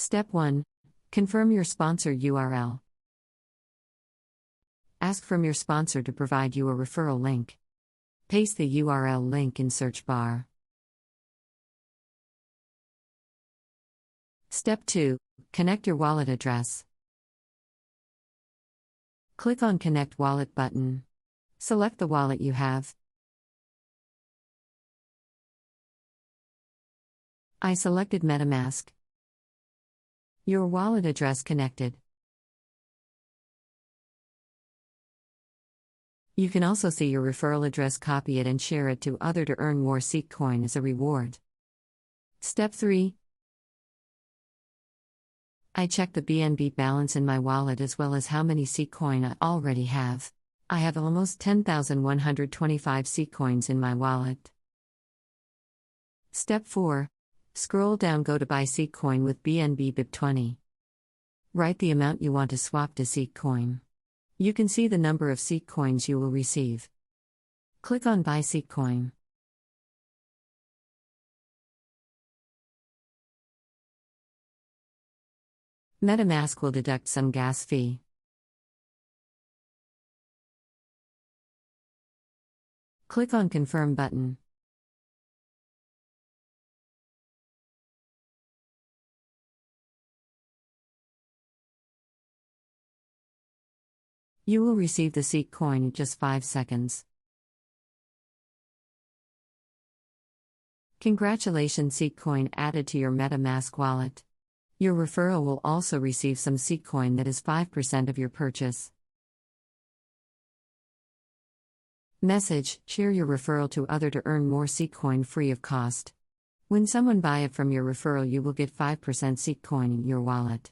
Step 1. Confirm your sponsor URL. Ask from your sponsor to provide you a referral link. Paste the URL link in search bar. Step 2. Connect your wallet address. Click on Connect Wallet button. Select the wallet you have. I selected MetaMask. Your wallet address connected. You can also see your referral address, copy it and share it to others to earn more SeekCoin as a reward. Step 3. I check the BNB balance in my wallet as well as how many SeekCoin I already have. I have almost 10,125 SeekCoins in my wallet. Step 4. Scroll down, go to buy SeekCoin with BNB BIP20. Write the amount you want to swap to SeekCoin. You can see the number of SeekCoins you will receive. Click on Buy SeekCoin. MetaMask will deduct some gas fee. Click on Confirm button. You will receive the SeekCoin in just 5 seconds. Congratulations, SeekCoin added to your MetaMask wallet. Your referral will also receive some SeekCoin, that is 5% of your purchase. Message: share your referral to others to earn more SeekCoin free of cost. When someone buy it from your referral, you will get 5% SeekCoin in your wallet.